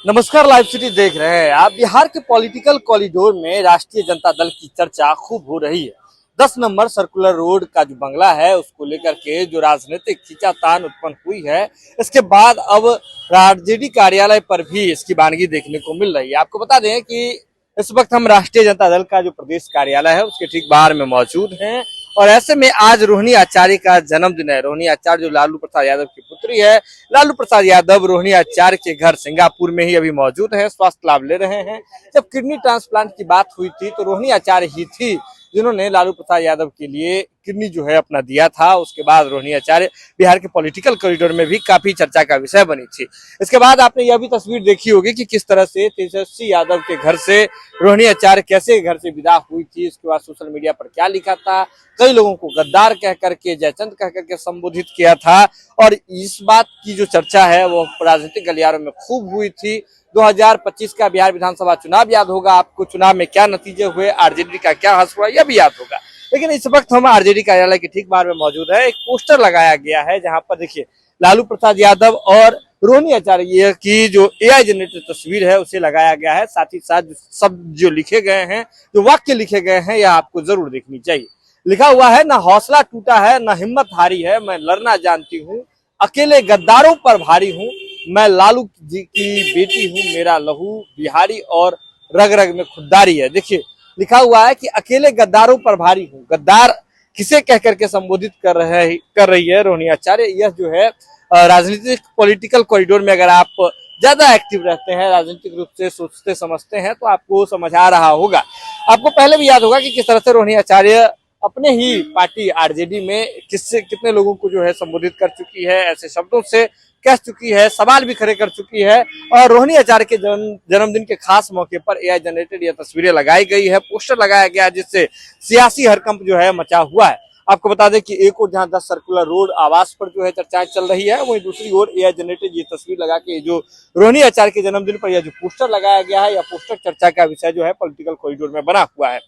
नमस्कार, live city देख रहे हैं आप। बिहार के पॉलिटिकल कॉरिडोर में राष्ट्रीय जनता दल की चर्चा खूब हो रही है। 10 नंबर सर्कुलर रोड का जो बंगला है उसको लेकर के जो राजनीतिक खींचातान उत्पन्न हुई है, इसके बाद अब आरजेडी कार्यालय पर भी इसकी वानगी देखने को मिल रही है। आपको बता दें कि इस वक्त हम राष्ट्रीय जनता दल का जो प्रदेश कार्यालय है उसके ठीक बाहर में मौजूद हैं और ऐसे में आज रोहिणी आचार्य का जन्मदिन है। रोहिणी आचार्य जो लालू प्रसाद यादव की पुत्री है, लालू प्रसाद यादव रोहिणी आचार्य के घर सिंगापुर में ही अभी मौजूद हैं, स्वास्थ्य लाभ ले रहे हैं। जब किडनी ट्रांसप्लांट की बात हुई थी तो रोहिणी आचार्य ही थी जिन्होंने लालू प्रसाद यादव के लिए किडनी जो है अपना दिया था। उसके बाद रोहिणी आचार्य बिहार के पॉलिटिकल कॉरिडोर में भी काफी चर्चा का विषय बनी थी। इसके बाद आपने यह भी तस्वीर देखी होगी कि किस तरह से तेजस्वी यादव के घर से रोहिणी आचार्य कैसे घर से विदा हुई थी। इसके बाद सोशल मीडिया पर क्या लिखा था, कई लोगों को गद्दार कह करके, जयचंद कह करके संबोधित किया था और इस बात की जो चर्चा है वो राजनीतिक गलियारों में खूब हुई थी। 2025 का बिहार विधानसभा चुनाव याद होगा आपको, चुनाव में क्या नतीजे हुए, आरजेडी का क्या हश्र हुआ, यह भी याद होगा। लेकिन इस वक्त हम आरजेडी कार्यालय के ठीक बाहर में मौजूद है। एक पोस्टर लगाया गया है जहां पर देखिए लालू प्रसाद यादव और रोहिणी आचार्य की जो एआई जनरेटेड तस्वीर है उसे लगाया गया है। साथ ही साथ शब्द जो लिखे गए हैं, जो वाक्य लिखे गए हैं, यह आपको जरूर देखनी चाहिए। लिखा हुआ है, ना हौसला टूटा है, ना हिम्मत हारी है, मैं लड़ना जानती हूँ, अकेले गद्दारों पर भारी हूँ, मैं लालू जी की बेटी हूँ, मेरा लहू बिहारी और रग रग में खुददारी है। देखिए लिखा हुआ है कि अकेले गद्दारों पर भारी हूँ। गद्दार किसे कह करके संबोधित कर रही है रोहिणी आचार्य। यह जो है राजनीतिक पॉलिटिकल कॉरिडोर में अगर आप ज्यादा एक्टिव रहते हैं, राजनीतिक रूप से सोचते समझते हैं, तो आपको समझ आ रहा होगा। आपको पहले भी याद होगा कि किस तरह से रोहिणी आचार्य अपने ही पार्टी आरजेडी में कितने लोगों को जो है संबोधित कर चुकी है, ऐसे शब्दों से कह चुकी है, सवाल भी खड़े कर चुकी है। और रोहिणी आचार्य के जन्मदिन के खास मौके पर एआई जनरेटेड यह तस्वीरें लगाई गई है, पोस्टर लगाया गया, जिससे सियासी हड़कंप जो है मचा हुआ है। आपको बता दें कि एक और जहां 10 सर्कुलर रोड आवास पर जो है चर्चाएं चल रही है, वहीं दूसरी ओर एआई जनरेटेड ये तस्वीर लगा के जो रोहिणी आचार्य के जन्मदिन पर यह जो पोस्टर लगाया गया है, यह पोस्टर चर्चा का विषय जो है पॉलिटिकल कॉरिडोर में बना हुआ है।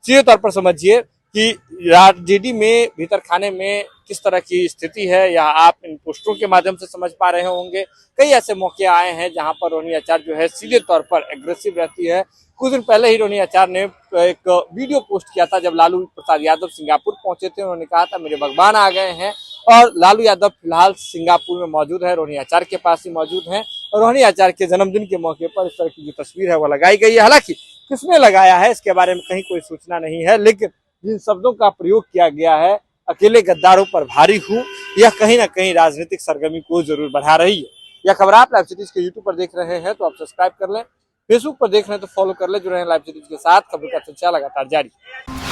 सीधे तौर पर समझिए कि आरजेडी में भीतर खाने में किस तरह की स्थिति है, या आप इन पोस्टरों के माध्यम से समझ पा रहे होंगे। कई ऐसे मौके आए हैं जहां पर रोहिणी आचार्य जो है सीधे तौर पर एग्रेसिव रहती है। कुछ दिन पहले ही रोहिणी आचार्य ने एक वीडियो पोस्ट किया था जब लालू प्रसाद यादव सिंगापुर पहुंचे थे। उन्होंने कहा था मेरे भगवान आ गए हैं, और लालू यादव फिलहाल सिंगापुर में मौजूद है, रोहिणी आचार्य के पास ही मौजूद है। और रोहिणी आचार्य के जन्मदिन के मौके पर इस तरह की जो तस्वीर है वो लगाई गई है। हालांकि किसने लगाया है इसके बारे में कहीं कोई सूचना नहीं है, लेकिन जिन शब्दों का प्रयोग किया गया है, अकेले गद्दारों पर भारी हूं, यह कहीं ना कहीं राजनीतिक सरगर्मी को जरूर बढ़ा रही है। यह खबर आप लाइव सिटीज के यूट्यूब पर देख रहे हैं तो आप सब्सक्राइब कर लें, फेसबुक पर देख रहे हैं तो फॉलो कर लें। जुड़े हैं लाइव सिटीज के साथ, खबर का चर्चा लगातार जारी।